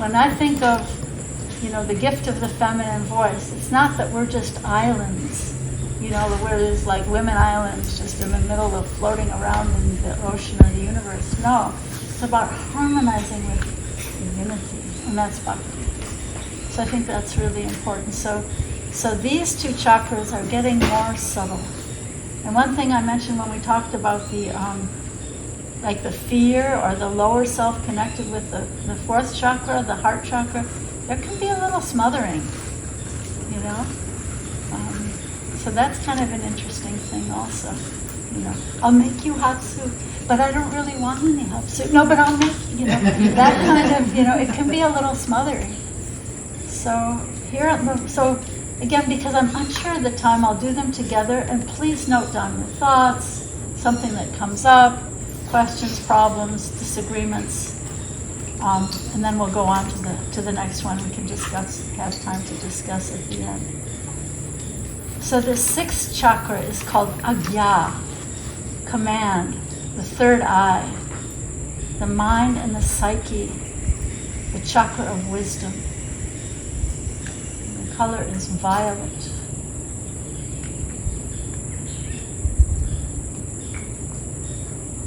when I think of, the gift of the feminine voice, it's not that we're just islands, where there's like women islands just in the middle of floating around in the ocean or the universe. No, it's about harmonizing with divinity, and that's Bhakti. So I think that's really important. So these two chakras are getting more subtle. And one thing I mentioned when we talked about the fear or the lower self connected with the fourth chakra, the heart chakra, there can be a little smothering, so that's kind of an interesting thing also. I'll make you hot soup, but I don't really want any hot soup. No, but I'll make, that kind of, it can be a little smothering. So again, because I'm unsure of the time, I'll do them together, and please note down your thoughts, something that comes up, questions, problems, disagreements, and then we'll go on to the next one. We can have time to discuss at the end. So the sixth chakra is called Agya, command, the third eye, the mind and the psyche, the chakra of wisdom. The color is violet.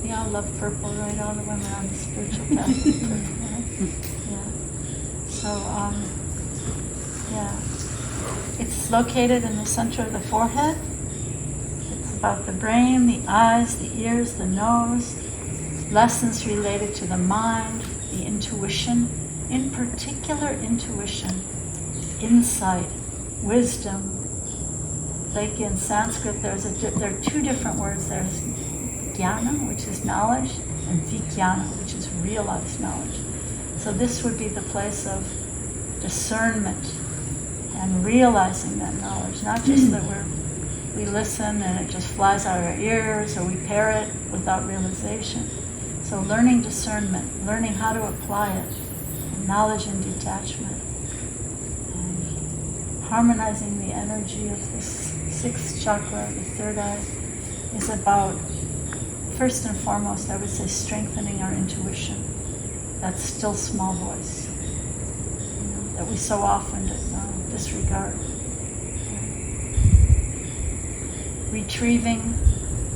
We all love purple, right? All the women on the spiritual path love purple, right? Yeah. So, it's located in the center of the forehead. It's about the brain, the eyes, the ears, the nose, lessons related to the mind, the intuition, in particular intuition, insight, wisdom. Like in Sanskrit, there are two different words. There's jnana, which is knowledge, and vijnana, which is realized knowledge. So this would be the place of discernment and realizing that knowledge, not just that we listen and it just flies out of our ears or we parrot without realization. So learning discernment, learning how to apply it, knowledge and detachment, and harmonizing the energy of this sixth chakra, the third eye, is about, first and foremost, I would say, strengthening our intuition, that still small voice, that we so often disregard. Retrieving,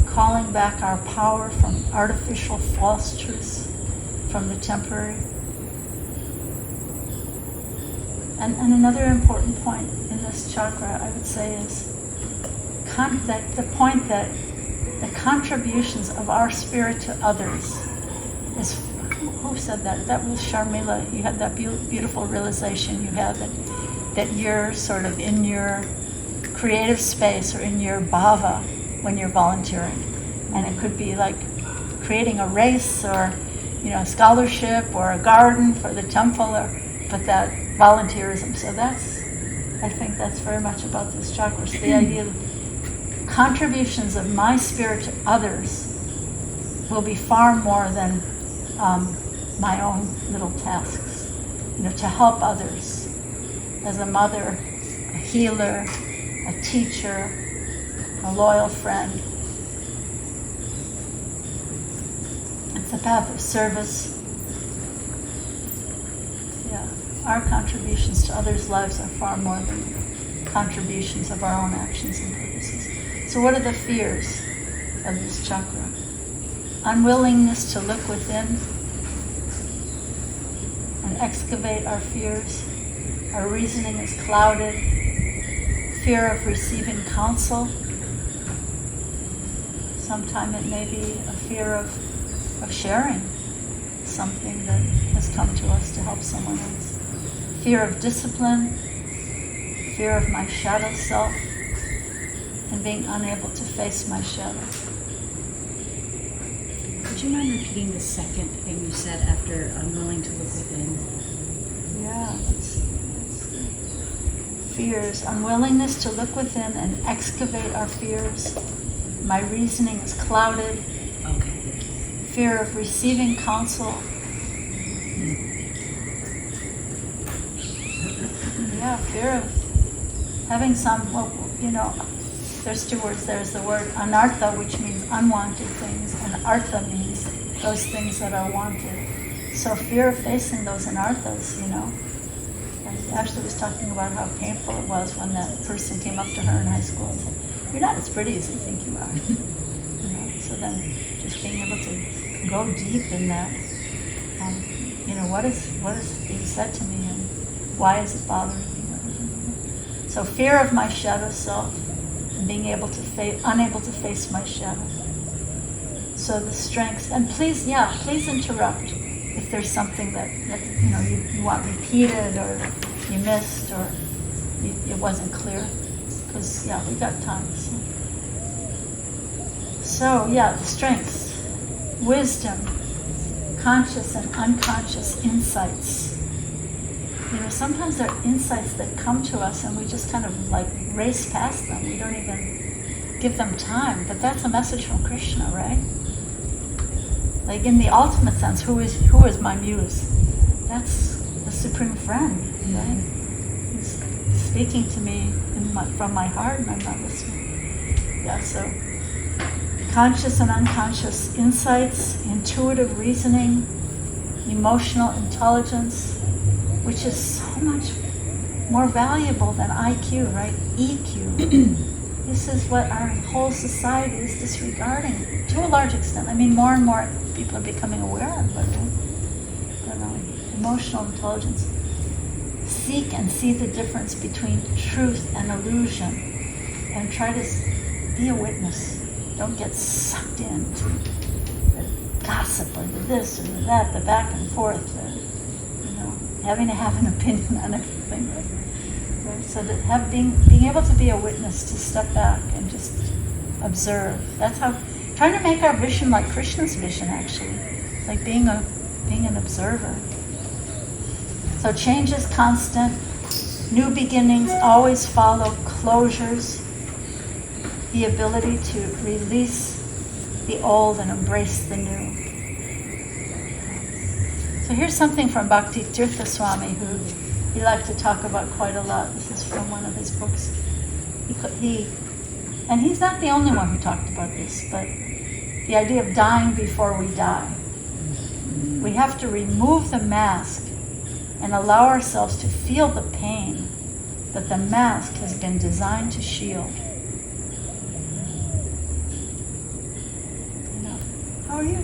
calling back our power from artificial false truths, from the temporary. And another important point in this chakra, I would say, is the point that the contributions of our spirit to others is, who said that? That was Sharmila. You had that beautiful realization you had that you're sort of in your creative space or in your bhava when you're volunteering. And it could be like creating a race or, a scholarship or a garden for the temple, but that volunteerism. So I think that's very much about this chakra. So the idea of contributions of my spirit to others will be far more than my own little tasks, to help others as a mother, a healer, a teacher, a loyal friend. It's a path of service. Our contributions to others' lives are far more than contributions of our own actions and purposes. So what are the fears of this chakra? Unwillingness to look within and excavate our fears. Our reasoning is clouded. Fear of receiving counsel. Sometimes it may be a fear of sharing something that has come to us to help someone else. Fear of discipline, fear of my shadow self, and being unable to face my shadow. Would you mind repeating the second thing you said after unwilling to look within? Yeah, that's fears, unwillingness to look within and excavate our fears. My reasoning is clouded. Okay. Fear of receiving counsel. Yeah, fear of having there's two words. There's the word anartha, which means unwanted things, and artha means those things that are wanted. So fear of facing those anarthas, And Ashley was talking about how painful it was when that person came up to her in high school and said, "You're not as pretty as you think you are." So then just being able to go deep in that, what is being said to me and why is it bothering me? So fear of my shadow self and being able to unable to face my shadow. So the strengths, and please interrupt if there's something that you want repeated or you missed or it wasn't clear, because we got time. So the strengths, wisdom, conscious and unconscious insights. Sometimes there are insights that come to us and we just kind of like race past them. We don't even give them time, but that's a message from Krishna, right? Like in the ultimate sense, who is my muse? That's the Supreme Friend, right? He's speaking to me from my heart and I'm not listening. So conscious and unconscious insights, intuitive reasoning, emotional intelligence, which is so much more valuable than IQ, right? EQ. This is what our whole society is disregarding to a large extent. I mean, more and more people are becoming aware of it. Emotional intelligence. Seek and see the difference between truth and illusion, and try to be a witness. Don't get sucked into the gossip or the this or the that, the back and forth, having to have an opinion on everything. Right? So that being able to be a witness, to step back and just observe. That's how, trying to make our vision like Krishna's vision, actually. It's like being an observer. So change is constant. New beginnings always follow closures. The ability to release the old and embrace the new. So here's something from Bhakti Tirtha Swami, who he liked to talk about quite a lot. This is from one of his books. And he's not the only one who talked about this, but the idea of dying before we die. We have to remove the mask and allow ourselves to feel the pain that the mask has been designed to shield. How are you?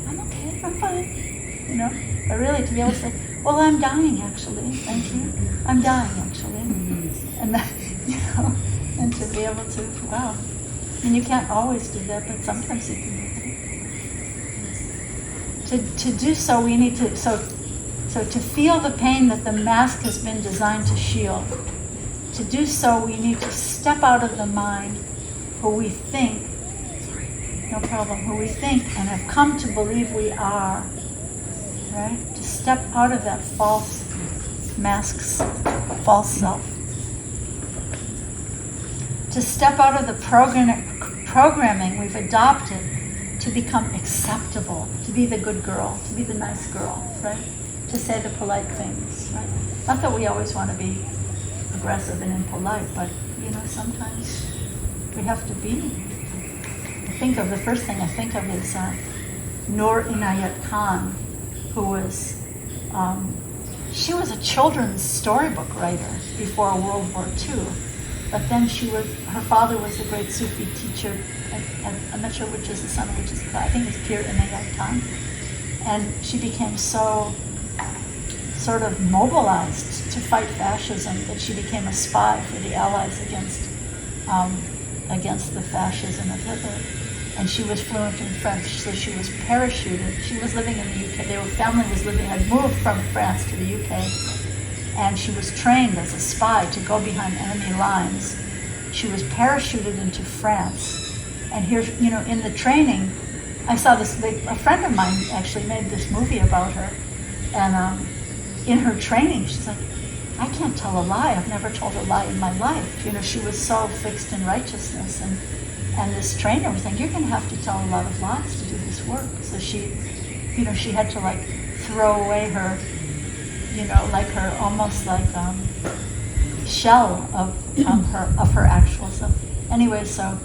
I'm okay, I'm fine. But really to be able to say, well, I'm dying actually, thank you. I'm dying actually. And that, and to be able to, wow. You can't always do that, but sometimes you can do that. To do so, we need to, so to feel the pain that the mask has been designed to shield. To do so, we need to step out of the mind who we think, who we think and have come to believe we are, right? To step out of that false masks, false self. To step out of the programming we've adopted to become acceptable, to be the good girl, to be the nice girl, right? To say the polite things, right? Not that we always want to be aggressive and impolite, but sometimes we have to be. The first thing I think of is Noor Inayat Khan, who was, she was a children's storybook writer before World War II, but then her father was a great Sufi teacher, I'm not sure which is the son of which is the, I think it's Pir Inayat Khan, and she became so sort of mobilized to fight fascism that she became a spy for the Allies against the fascism of Hitler. And she was fluent in French, so she was parachuted. She was living in the UK. Their family had moved from France to the UK, and she was trained as a spy to go behind enemy lines. She was parachuted into France, and here, in the training, I saw this. A friend of mine actually made this movie about her, and in her training, she's like, "I can't tell a lie. I've never told a lie in my life." She was so fixed in righteousness, and this trainer was saying, "You're going to have to tell a lot of lies to do this work." So she had to throw away her, her almost shell of her actual self. Anyway, so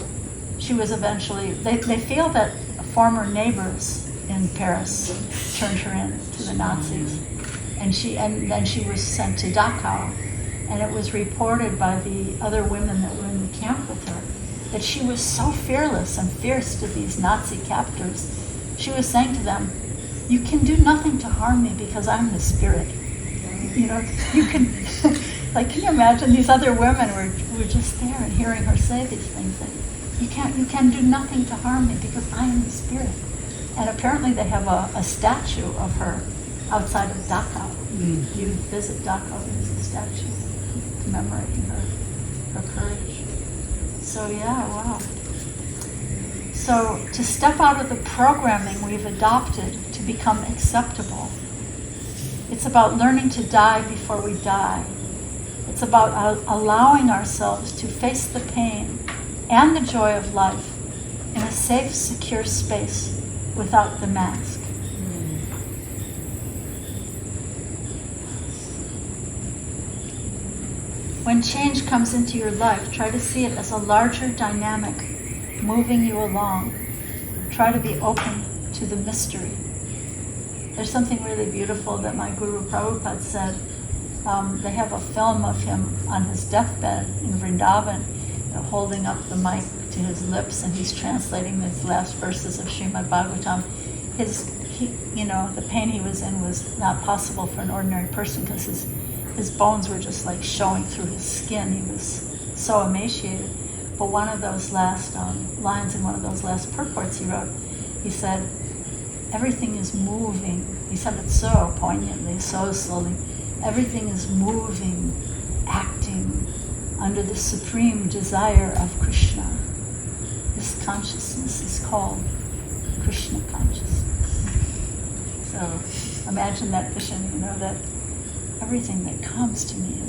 she was eventually. They feel that former neighbors in Paris turned her in to the Nazis. And then she was sent to Dachau. And it was reported by the other women that were in the camp with her that she was so fearless and fierce to these Nazi captors. She was saying to them, "You can do nothing to harm me because I'm the spirit." You know, you can, like, can you imagine these other women were just there and hearing her say these things, that you can do nothing to harm me because I am the spirit. And apparently they have a statue of her outside of Dachau. You visit Dachau, there's a statue commemorating her courage. So yeah, wow. So to step out of the programming we've adopted to become acceptable, it's about learning to die before we die. It's about allowing ourselves to face the pain and the joy of life in a safe, secure space without the mask. When change comes into your life, try to see it as a larger dynamic moving you along. Try to be open to the mystery. There's something really beautiful that my Guru Prabhupada said. They have a film of him on his deathbed in Vrindavan, holding up the mic to his lips, and he's translating these last verses of Srimad Bhagavatam. The pain he was in was not possible for an ordinary person because his bones were just like showing through his skin. He was so emaciated. But one of those last lines in one of those last purports he wrote, he said, "Everything is moving." He said it so poignantly, so slowly. Everything is moving, acting under the supreme desire of Krishna. This consciousness is called Krishna consciousness. So imagine that vision, that everything that comes to me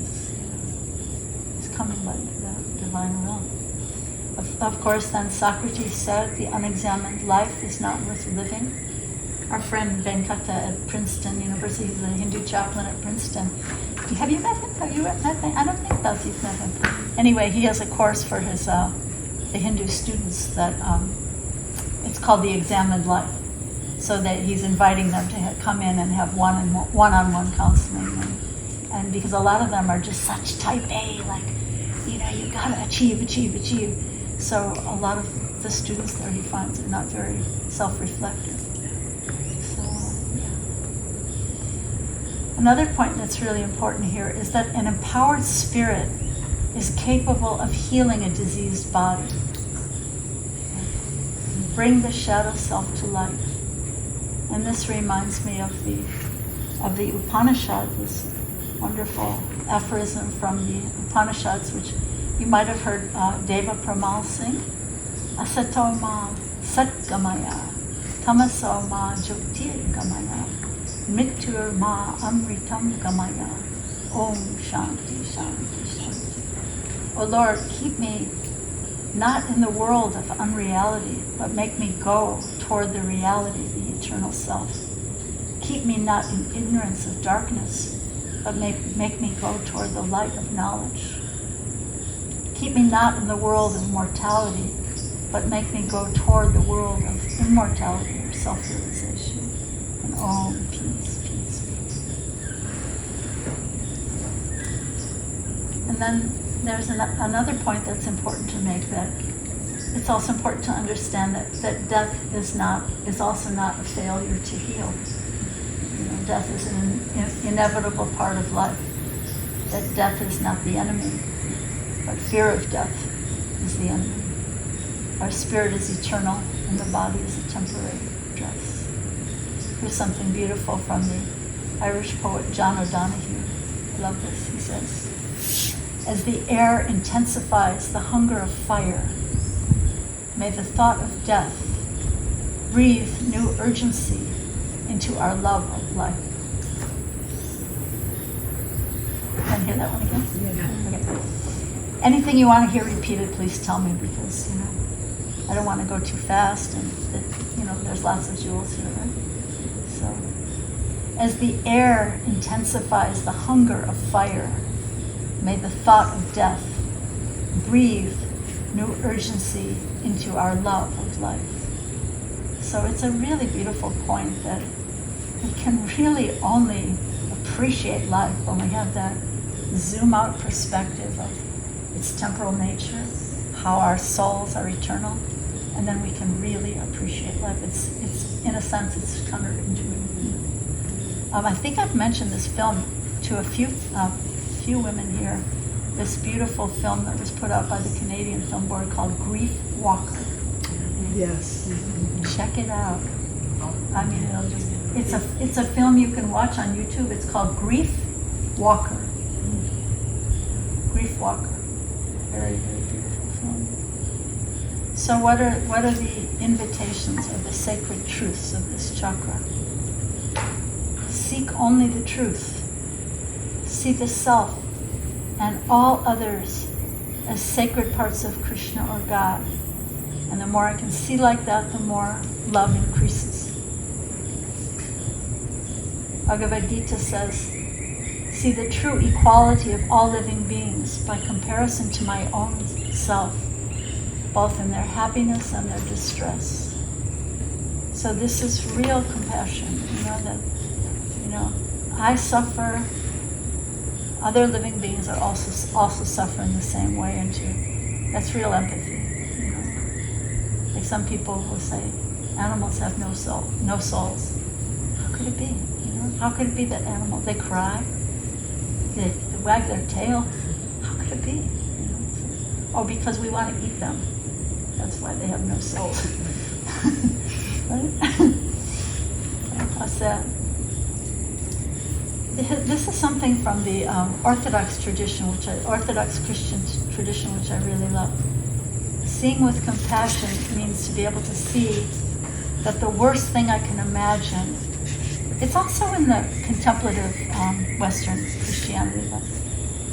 is coming by the divine will. Of course, then Socrates said, the unexamined life is not worth living. Our friend Venkata at Princeton University, he's a Hindu chaplain at Princeton. Have you met him? Have you met him? I don't think Dasi's met him. Anyway, he has a course for his the Hindu students that it's called The Examined Life. So that he's inviting them to come in and have one-on-one counseling. And because a lot of them are just such type A, like, you gotta achieve. So a lot of the students there, he finds, are not very self-reflective. So, yeah. Another point that's really important here is that an empowered spirit is capable of healing a diseased body. Bring the shadow self to light. And this reminds me of the Upanishad, this wonderful aphorism from the Upanishads, which you might have heard Deva Pramal sing. Asato ma sat gamaya, tamaso ma jyotir gamaya, mrityur ma amritam gamaya, om shanti shanti shanti. O Lord, keep me not in the world of unreality, but make me go toward the reality, the eternal self. Keep me not in ignorance of darkness, but make me go toward the light of knowledge. Keep me not in the world of mortality, but make me go toward the world of immortality or self-realization. And Om, peace, peace, peace. And then there's another point that's important to make, that it's also important to understand that death is also not a failure to heal. Death is an inevitable part of life. That death is not the enemy, but fear of death is the enemy. Our spirit is eternal, and the body is a temporary dress. Here's something beautiful from the Irish poet John O'Donoghue. I love this. He says, "As the air intensifies the hunger of fire, may the thought of death breathe new urgency into our love of life." Can I hear that one again? Yeah. Okay. Anything you want to hear repeated, please tell me, because I don't want to go too fast, and there's lots of jewels here, right? So, as the air intensifies the hunger of fire, may the thought of death breathe new urgency into our love of life. So it's a really beautiful point that we can really only appreciate life when we have that zoom out perspective of its temporal nature, how our souls are eternal, and then we can really appreciate life. It's in a sense, it's counterintuitive. I think I've mentioned this film to a few women here. This beautiful film that was put out by the Canadian Film Board called Grief Walker. Yes. Check it out. I mean, it's a film you can watch on YouTube. It's called Grief Walker. Grief Walker. Very, very beautiful film. So what are the invitations or the sacred truths of this chakra? Seek only the truth. See the self and all others as sacred parts of Krishna or God. And the more I can see like that, the more love increases. Bhagavad Gita says, see the true equality of all living beings by comparison to my own self, both in their happiness and their distress. So this is real compassion, that I suffer, other living beings are also suffering the same way, and that's real empathy. Like some people will say, animals have no souls. How could it be? How could it be that animals, they cry, they wag their tail? How could it be? Oh, because we want to eat them. That's why they have no souls. Right? How sad. This is something from the Orthodox tradition, Orthodox Christian tradition, which I really love. Seeing with compassion means to be able to see that the worst thing I can imagine, it's also in the contemplative Western Christianity, but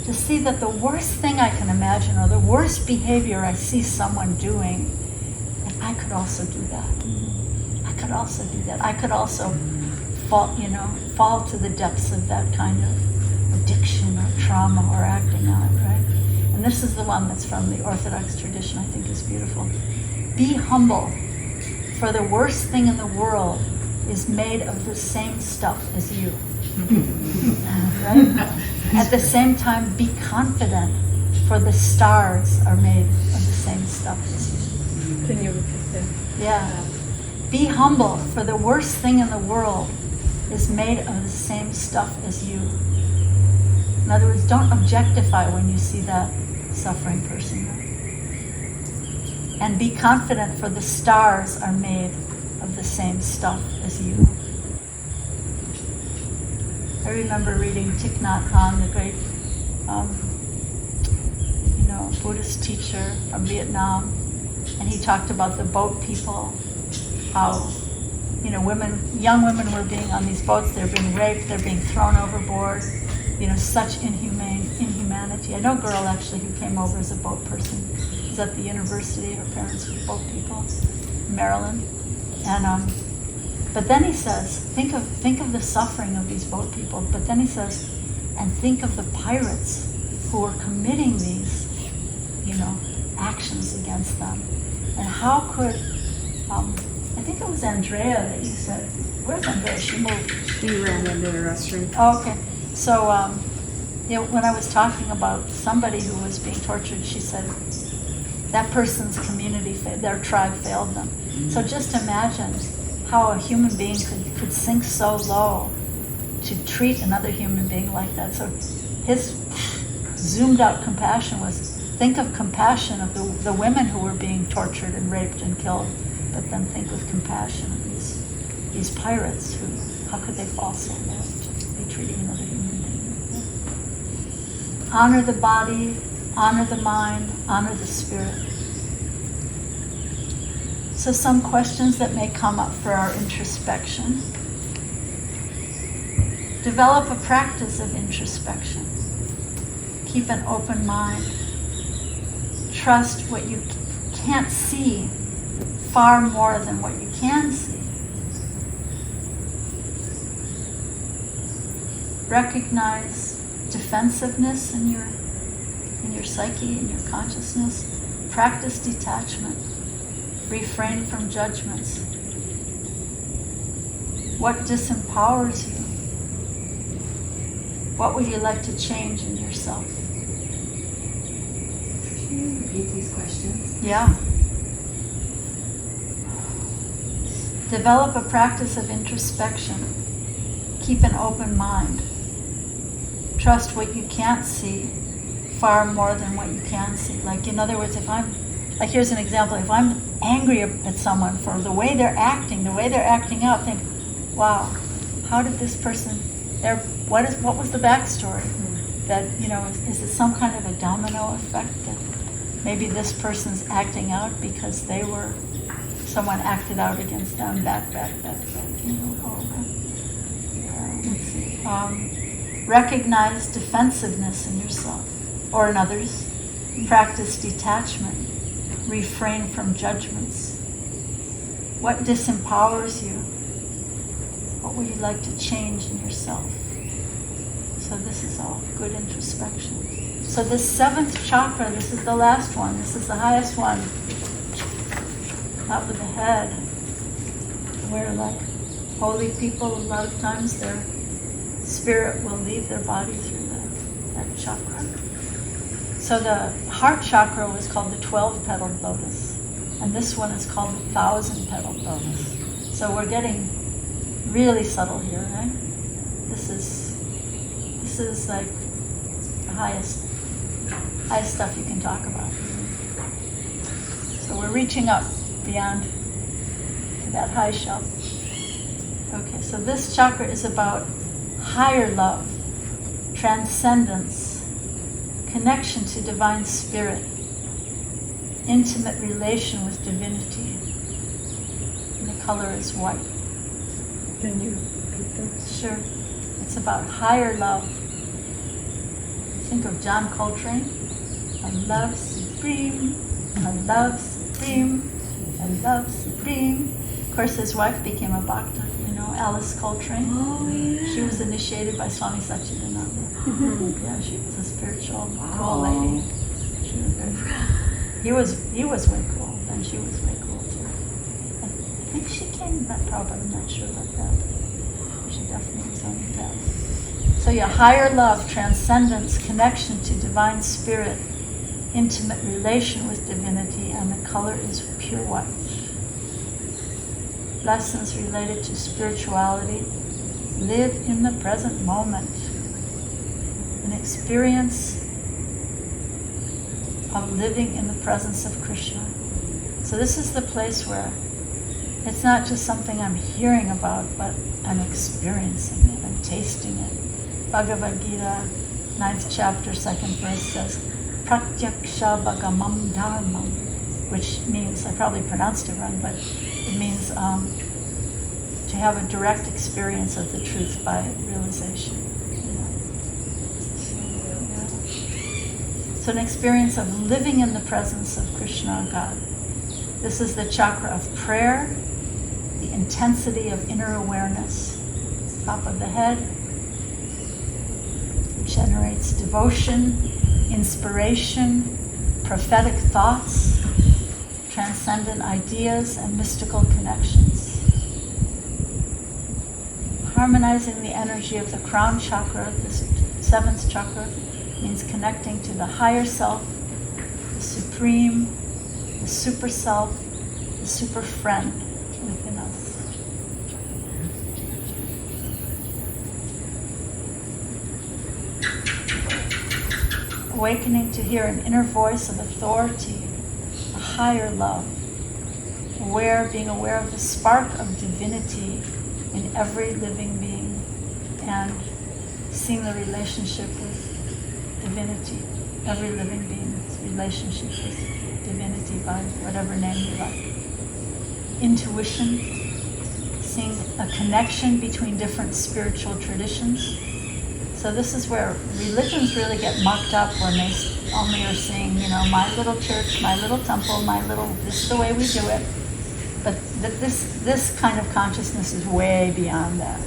to see that the worst thing I can imagine, or the worst behavior I see someone doing, and I could also do that. I could also do that. I could also fall to the depths of that kind of addiction or trauma or acting on it, right? And this is the one that's from the Orthodox tradition, I think is beautiful. Be humble, for the worst thing in the world is made of the same stuff as you. Right? At the same time, be confident, for the stars are made of the same stuff as you. Can you repeat that? Yeah. Be humble, for the worst thing in the world is made of the same stuff as you. In other words, don't objectify when you see that suffering person. And be confident, for the stars are made of the same stuff as you. I remember reading Thich Nhat Hanh, the great Buddhist teacher from Vietnam, and he talked about the boat people, how young women were being on these boats, they're being raped, they're being thrown overboard, such inhumanity. I know a girl actually who came over as a boat person. She was at the university, her parents were boat people in Maryland. And but then he says, think of the suffering of these boat people, but then he says, and think of the pirates who were committing these, actions against them. And how could I think it was Andrea that you said. Where's Andrea? She moved. She ran into the restroom. Oh, okay. So, when I was talking about somebody who was being tortured, she said that person's community, their tribe failed them. So just imagine how a human being could sink so low to treat another human being like that. So his zoomed out compassion was, think of compassion of the women who were being tortured and raped and killed, but then think with compassion of these pirates who, how could they fall so low to be treating another human being? Honor the body, honor the mind, honor the spirit. So some questions that may come up for our introspection. Develop a practice of introspection. Keep an open mind. Trust what you can't see far more than what you can see. Recognize defensiveness in your psyche, in your consciousness. Practice detachment. Refrain from judgments. What disempowers you? What would you like to change in yourself? Can you repeat these questions? Yeah. Develop a practice of introspection. Keep an open mind. Trust what you can't see far more than what you can see. Like, in other words, if I'm, like, here's an example. If I'm angry at someone for the way they're acting out, think, wow, how did this person, what was the backstory? That, is it some kind of a domino effect that maybe this person's acting out because someone acted out against them, back, let's see. Recognize defensiveness in yourself or in others. Practice detachment. Refrain from judgments. What disempowers you? What would you like to change in yourself? So this is all good introspection. So this 7th chakra, this is the last one. This is the highest one. Top of the head. Where, like holy people, a lot of times their spirit will leave their body through that chakra. So the heart chakra was called the 12-petaled lotus, and this one is called the 1,000-petaled lotus. So we're getting really subtle here, right? This is like the highest stuff you can talk about. So we're reaching up beyond to that high shelf. Okay, so this chakra is about higher love, transcendence, connection to divine spirit, intimate relation with divinity. And the color is white. Can you repeat those? Sure. It's about higher love. Think of John Coltrane. A love supreme, a love supreme, a love supreme. Of course, his wife became a bhakta, Alice Coltrane. Oh, yeah. She was initiated by Swami Satchidananda. Yeah, she was a spiritual cool lady. She was very, he was way cool, and she was way cool too. I think she came back, probably, I'm not sure about that. She definitely was on the path. So yeah, higher love, transcendence, connection to divine spirit, intimate relation with divinity, and the color is pure white. Lessons related to spirituality. Live in the present moment. An experience of living in the presence of Krishna. So this is the place where it's not just something I'm hearing about, but I'm experiencing it, I'm tasting it. Bhagavad Gita, 9th chapter, 2nd verse says, Pratyaksha Bhagamam Dharmam, which means, I probably pronounced it wrong, but it means to have a direct experience of the truth by realization. So an experience of living in the presence of Krishna, God. This is the chakra of prayer, the intensity of inner awareness. Top of the head. It generates devotion, inspiration, prophetic thoughts, transcendent ideas, and mystical connections. Harmonizing the energy of the crown chakra, this 7th chakra, means connecting to the higher self, the supreme, the super self, the super friend within us. Awakening to hear an inner voice of authority, a higher love. Being aware of the spark of divinity in every living being, and seeing the relationship with divinity, every living being's relationship with divinity by whatever name you like. Intuition, seeing a connection between different spiritual traditions. So this is where religions really get mucked up when they only are seeing, my little church, my little temple, this is the way we do it. But this kind of consciousness is way beyond that.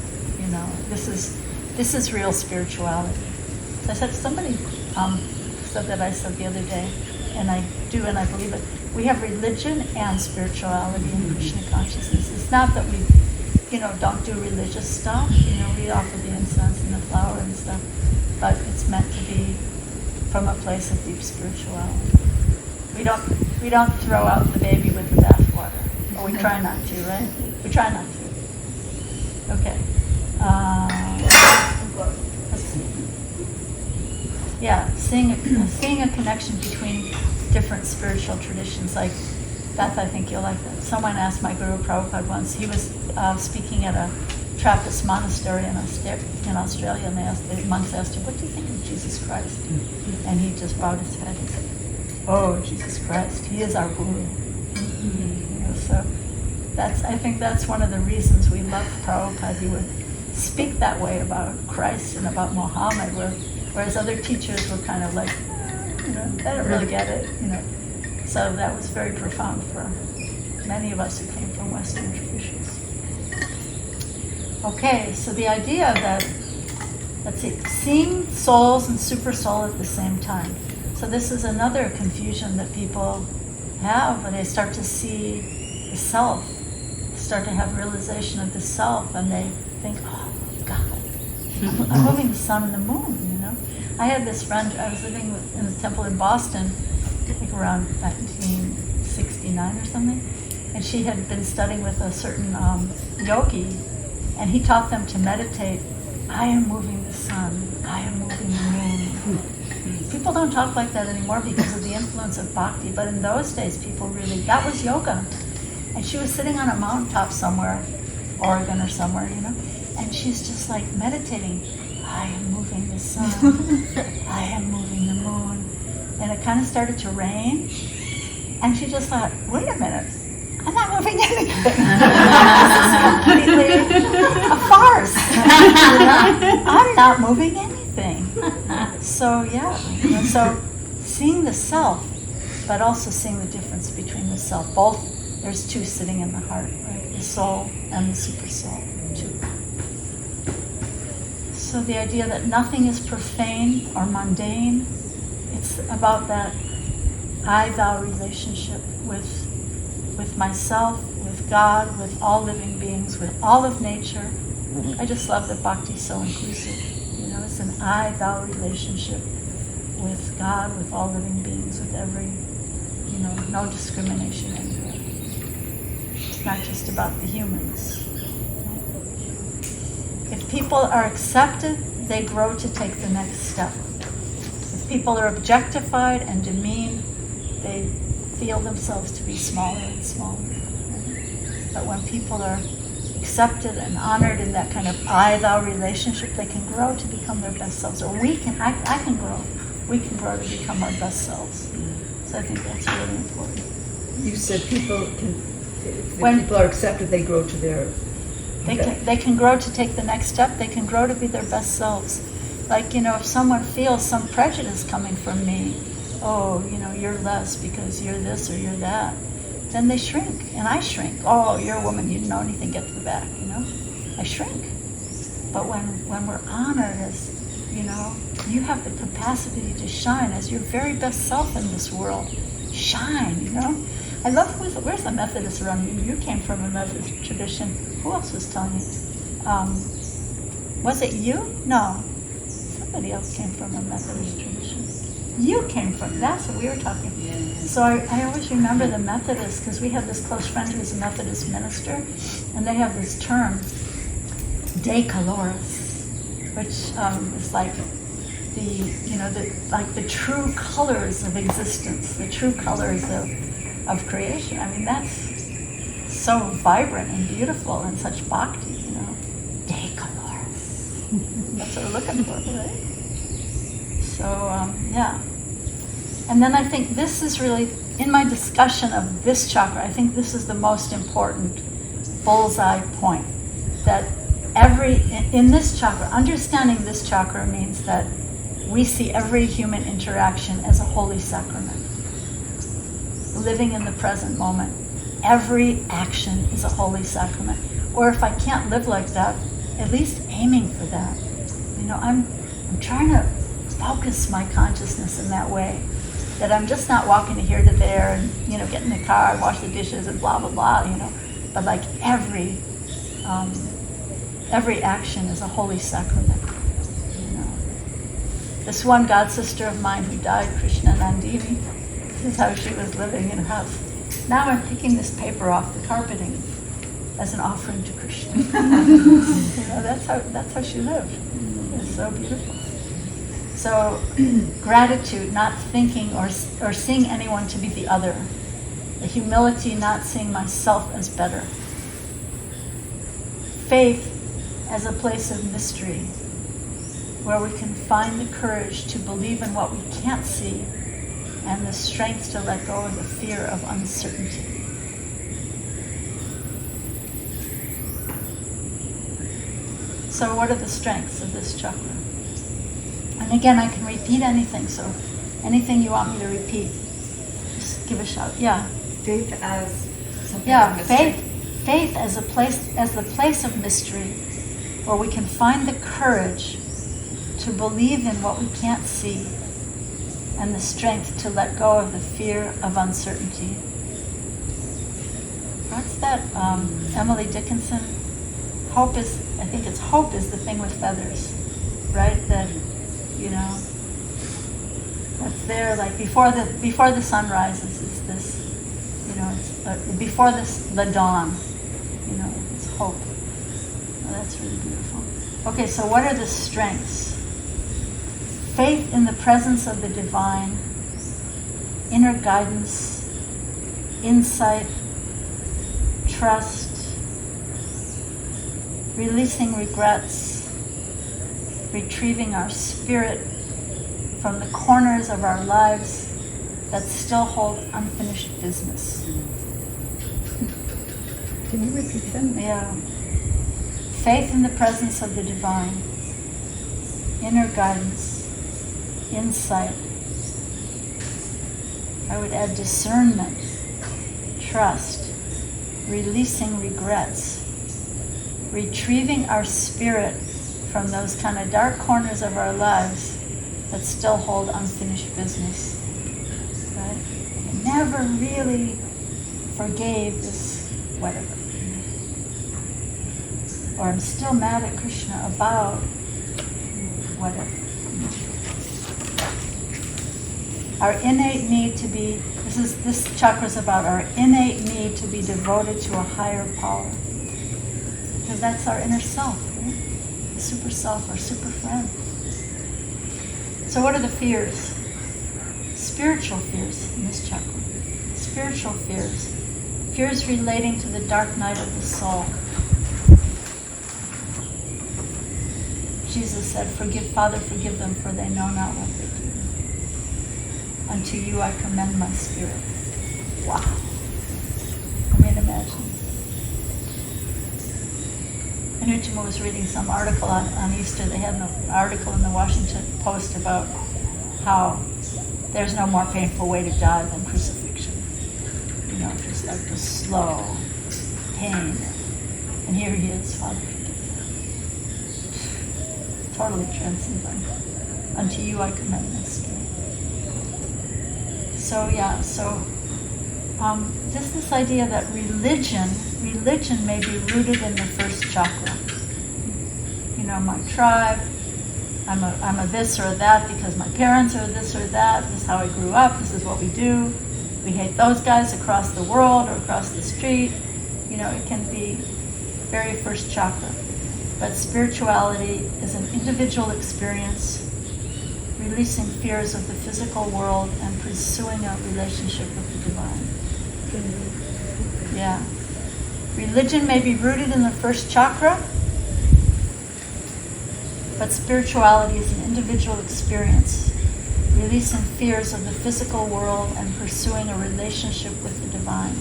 This is real spirituality. So I said, somebody said that I said the other day, and I do, and I believe it. We have religion and spirituality in Krishna consciousness. It's not that we don't do religious stuff. We offer the incense and the flower and stuff, but it's meant to be from a place of deep spirituality. We don't throw out the baby with the bathwater, or we try not to, right? We try not to. Okay. Let's see. Yeah, seeing a connection between different spiritual traditions. Like Beth, I think you'll like that. Someone asked my Guru Prabhupada once. He was speaking at a Trappist monastery in Australia, and the monks asked him, "What do you think of Jesus Christ?" And he just bowed his head and said, "Oh, Jesus Christ, He is our Guru." So I think that's one of the reasons we love Prabhupada. He would speak that way about Christ and about Muhammad, whereas other teachers were kind of like, they don't really get it, So that was very profound for many of us who came from Western traditions. Okay, so the idea that, let's see, seeing souls and super soul at the same time. So this is another confusion that people have when they start to see the self, start to have realization of the self, and they think, oh God, I'm moving the sun and the moon, I had this friend, I was living in a temple in Boston, I think around 1969 or something, and she had been studying with a certain yogi, and he taught them to meditate, I am moving the sun, I am moving the moon. People don't talk like that anymore because of the influence of bhakti, but in those days people really, that was yoga. And she was sitting on a mountaintop somewhere, Oregon or somewhere, and she's just like meditating, I am moving the sun, I am moving the moon. And it kind of started to rain, and she just thought, wait a minute, I'm not moving anything. This is completely a farce. I'm not moving anything. So so seeing the self, but also seeing the difference between the self. Both, there's two sitting in the heart, right? The soul and the super soul, two. So the idea that nothing is profane or mundane, it's about that I-thou relationship with myself, with God, with all living beings, with all of nature. I just love that Bhakti is so inclusive. It's an I-thou relationship with God, with all living beings, with every, no discrimination anywhere. It's not just about the humans. If people are accepted, they grow to take the next step. If people are objectified and demeaned, they feel themselves to be smaller and smaller. But when people are accepted and honored in that kind of I-thou relationship, they can grow to become their best selves. Or I can grow. We can grow to become our best selves. So I think that's really important. You said people are accepted, they grow to their... They can grow to take the next step. They can grow to be their best selves. Like, if someone feels some prejudice coming from me, oh, you're less because you're this or you're that, then they shrink, and I shrink. Oh, you're a woman, you didn't know anything, get to the back, I shrink. But when we're honored as, you have the capacity to shine as your very best self in this world. Shine, I love, where's the Methodist around you? You came from a Methodist tradition. Who else was telling you? Was it you? No. Somebody else came from a Methodist tradition. You came from, that's what we were talking about. Yeah. So I always remember the Methodists, because we have this close friend who's a Methodist minister, and they have this term, de caloris, which is like the true colors of existence, the true colors of creation. I mean, that's so vibrant and beautiful and such bhakti, de caloris. That's what we're looking for, right? So, And then I think this is really, in my discussion of this chakra, I think this is the most important bullseye point. That in this chakra, understanding this chakra means that we see every human interaction as a holy sacrament. Living in the present moment. Every action is a holy sacrament. Or if I can't live like that, at least aiming for that. I'm trying to focus my consciousness in that way. That I'm just not walking to here to there and, get in the car and wash the dishes and blah, blah, blah, But like every every action is a holy sacrament. You know. This one god sister of mine who died, Krishna Nandini, this is how she was living in her house. Now I'm picking this paper off the carpeting as an offering to Krishna. You know, that's how she lived. It's so beautiful. So gratitude, not thinking or seeing anyone to be the other. The humility, not seeing myself as better. Faith as a place of mystery, where we can find the courage to believe in what we can't see and the strength to let go of the fear of uncertainty. So what are the strengths of this chakra? And again, I can repeat anything, so anything you want me to repeat, just give a shout. Yeah. Faith as something Yeah, of mystery. faith as the place of mystery, where we can find the courage to believe in what we can't see and the strength to let go of the fear of uncertainty. What's that? Emily Dickinson? Hope is the thing with feathers, right? That, you know, that's there, like before the sun rises, it's this, you know, it's before the dawn, you know, it's hope. Oh, that's really beautiful. Okay, so what are the strengths? Faith in the presence of the divine, inner guidance, insight, trust, releasing regrets, retrieving our spirit from the corners of our lives that still hold unfinished business. Can you repeat them? Yeah. Faith in the presence of the divine, inner guidance, insight. I would add discernment, trust, releasing regrets, retrieving our spirit from those kind of dark corners of our lives that still hold unfinished business. Right? I never really forgave this whatever. Or I'm still mad at Krishna about whatever. Our innate need to be, this chakra is about our innate need to be devoted to a higher power. Because that's our inner self, right? The super self, our super friend. So what are the fears? Spiritual fears in this chakra. Spiritual fears. Fears relating to the dark night of the soul. Jesus said, Father, forgive them, for they know not what they do. Unto you I commend my spirit. Wow. I mean, imagine. Anuchima was reading some article on Easter. They had an article in the Washington Post about how there's no more painful way to die than crucifixion. You know, just like the slow pain. And here he is, Father, forgive them. Totally transcendental. Unto you I commend my spirit. So yeah, just this idea that religion may be rooted in the first chakra. You know, my tribe, I'm a this or a that because my parents are this or that, this is how I grew up, this is what we do. We hate those guys across the world or across the street. You know, it can be very first chakra. But spirituality is an individual experience, releasing fears of the physical world and pursuing a relationship with the divine. Yeah. Religion may be rooted in the first chakra, but spirituality is an individual experience, releasing fears of the physical world and pursuing a relationship with the divine.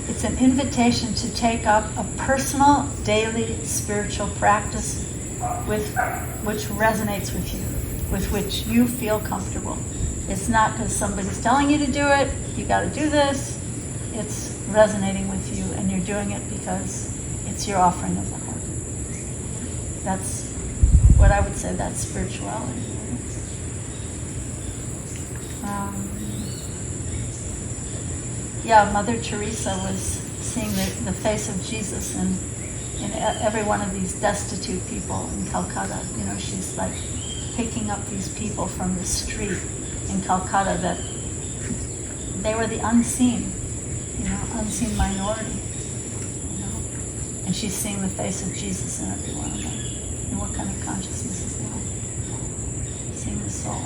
It's an invitation to take up a personal, daily spiritual practice with which resonates with you, with which you feel comfortable. It's not because somebody's telling you to do it, you got to do this. It's resonating with you, and you're doing it because it's your offering of the heart. That's what I would say, that's spirituality. Yeah, Mother Teresa was seeing the face of Jesus in every one of these destitute people in Calcutta. You know, she's like picking up these people from the street in Calcutta that they were the unseen, you know, unseen minority, you know. And she's seeing the face of Jesus in every one of them. And what kind of consciousness is that? Seeing the soul.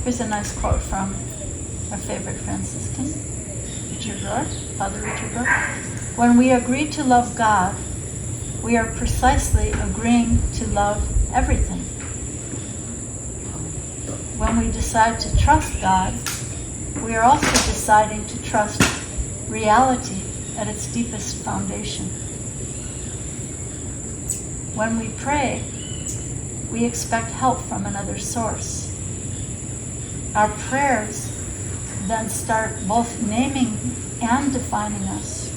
Here's a nice quote from our favorite Franciscan, Richard Rohr, Father Richard Rohr. When we agree to love God, we are precisely agreeing to love everything. When we decide to trust God, we are also deciding to trust reality at its deepest foundation. When we pray, we expect help from another source. Our prayers then start both naming and defining us.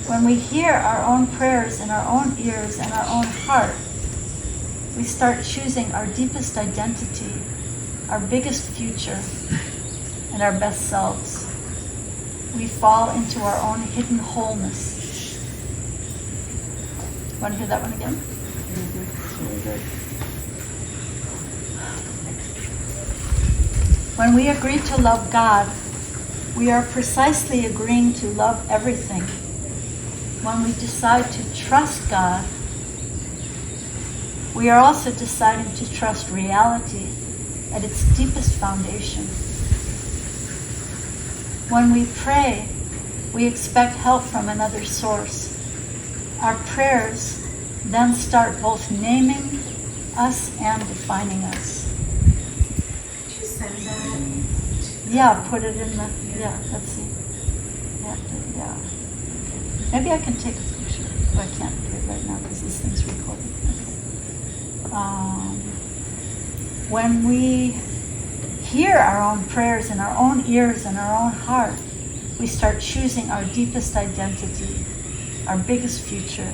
When we hear our own prayers in our own ears and our own heart, we start choosing our deepest identity, our biggest future, and our best selves. We fall into our own hidden wholeness. Want to hear that one again? Really good. When we agree to love God, we are precisely agreeing to love everything. When we decide to trust God, we are also deciding to trust reality at its deepest foundation. When we pray, we expect help from another source. Our prayers then start both naming us and defining us. Did you send that? Yeah, put it in the, yeah, let's see. Yeah. Maybe I can take a picture. Oh, I can't do it right now because this thing's recording. When we hear our own prayers in our own ears and our own heart, we start choosing our deepest identity, our biggest future,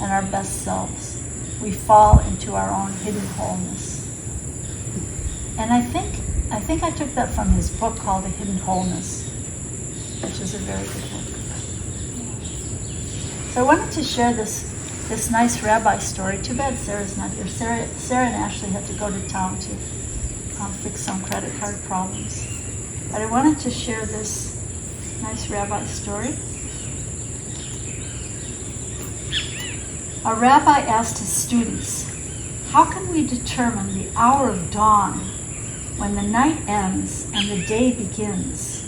and our best selves. We fall into our own hidden wholeness. And I think I took that from his book called The Hidden Wholeness, which is a very good book. So I wanted to share this nice rabbi story. Too bad Sarah's not here. Sarah and Ashley had to go to town to fix some credit card problems. But I wanted to share this nice rabbi story. A rabbi asked his students, how can we determine the hour of dawn when the night ends and the day begins?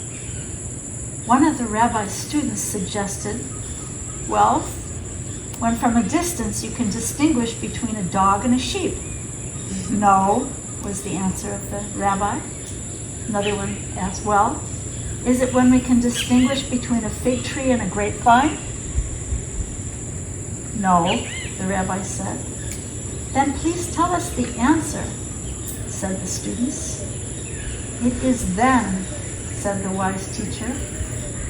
One of the rabbi's students suggested, well, when from a distance you can distinguish between a dog and a sheep. No, was the answer of the rabbi. Another one asked, well, is it when we can distinguish between a fig tree and a grapevine? No, the rabbi said. Then please tell us the answer, said the students. It is then, said the wise teacher,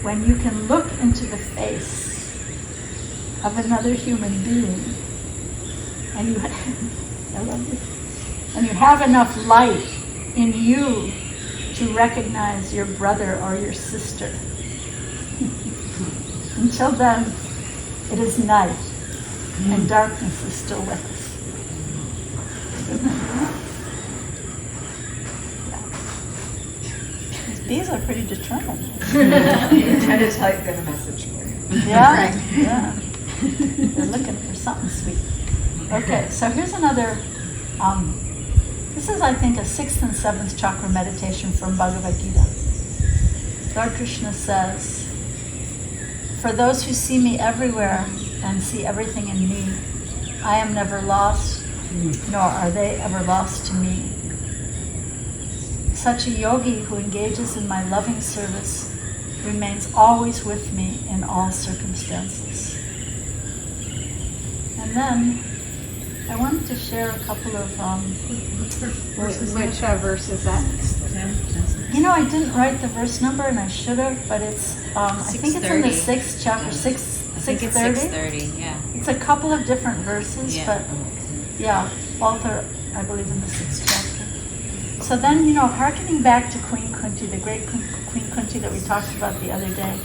when you can look into the face of another human being and you I love this. And you have enough light in you to recognize your brother or your sister. Until then, it is night and darkness is still with us. Yeah. These bees are pretty determined. That is how you get a message for you. Yeah, yeah. They're looking for something sweet. Okay, so here's another, this is, I think, a 6th and 7th Chakra meditation from Bhagavad Gita. Lord Krishna says, for those who see me everywhere and see everything in me, I am never lost, nor are they ever lost to me. Such a yogi who engages in my loving service remains always with me in all circumstances. And then I wanted to share a couple of Which verse is that? you know, I didn't write the verse number and I should have, but it's I think it's in the 6th chapter, 6:30. 6:30, yeah. It's a couple of different verses, Yeah. but yeah, both are, I believe, in the 6th chapter. so then, hearkening back to Queen Kunti, the great Queen Kunti that we talked about the other day.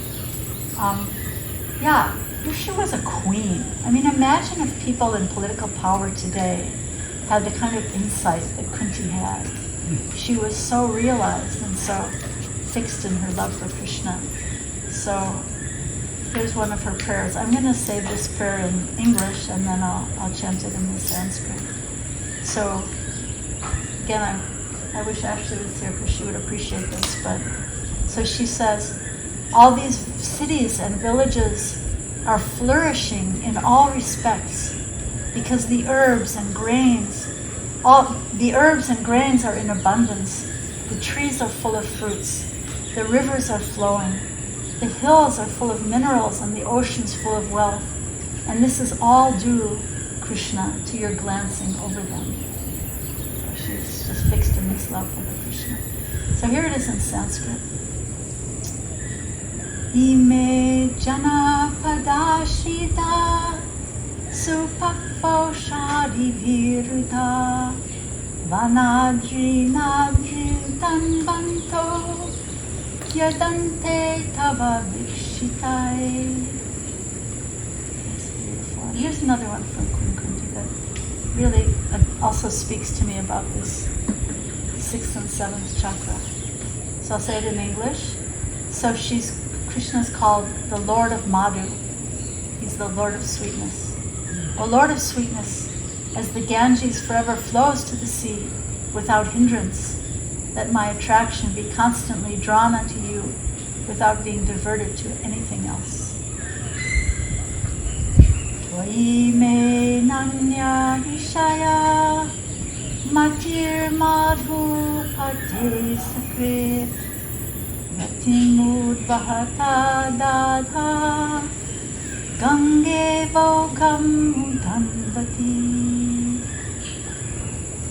She was a queen. I mean, imagine if people in political power today had the kind of insight that Kunti had. She was so realized and so fixed in her love for Krishna. So here's one of her prayers. I'm going to say this prayer in English and then I'll chant it in the Sanskrit. So again, I wish Ashley was here because she would appreciate this. So she says, all these cities and villages are flourishing in all respects because the herbs and grains are in abundance. The trees are full of fruits. The rivers are flowing. The hills are full of minerals and the ocean's full of wealth. And this is all due, Krishna, to your glancing over them. She's just fixed in this love for Krishna. So here it is in Sanskrit. Ime jana padashita supakpo shadi viruta vanadri nadri tanbanto yadante tava vikshitai. That's beautiful. And here's another one from Queen Kunti that really also speaks to me about this 6th and 7th chakra. So I'll say it in English. So Krishna's called the Lord of Madhu. He's the Lord of sweetness. O Lord of sweetness, as the Ganges forever flows to the sea without hindrance, let my attraction be constantly drawn unto you without being diverted to anything else. Tvai me nanya vishaya matir madhu pate sakrit Timud Vahata Dadha Gange Vokam Udandati.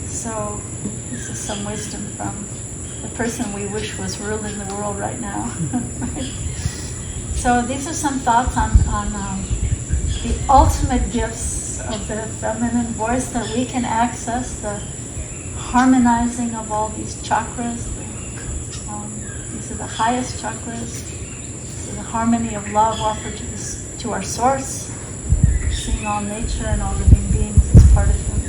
So this is some wisdom from the person we wish was ruling the world right now. Right? So these are some thoughts on the ultimate gifts of the feminine voice that we can access, the harmonizing of all these chakras, these are the highest chakras. This is the harmony of love offered to our source, seeing all nature and all living beings as part of Him.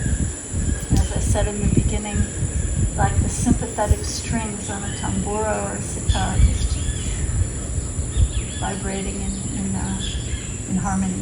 And as I said in the beginning, like the sympathetic strings on a tambura or a sitar, just vibrating in harmony.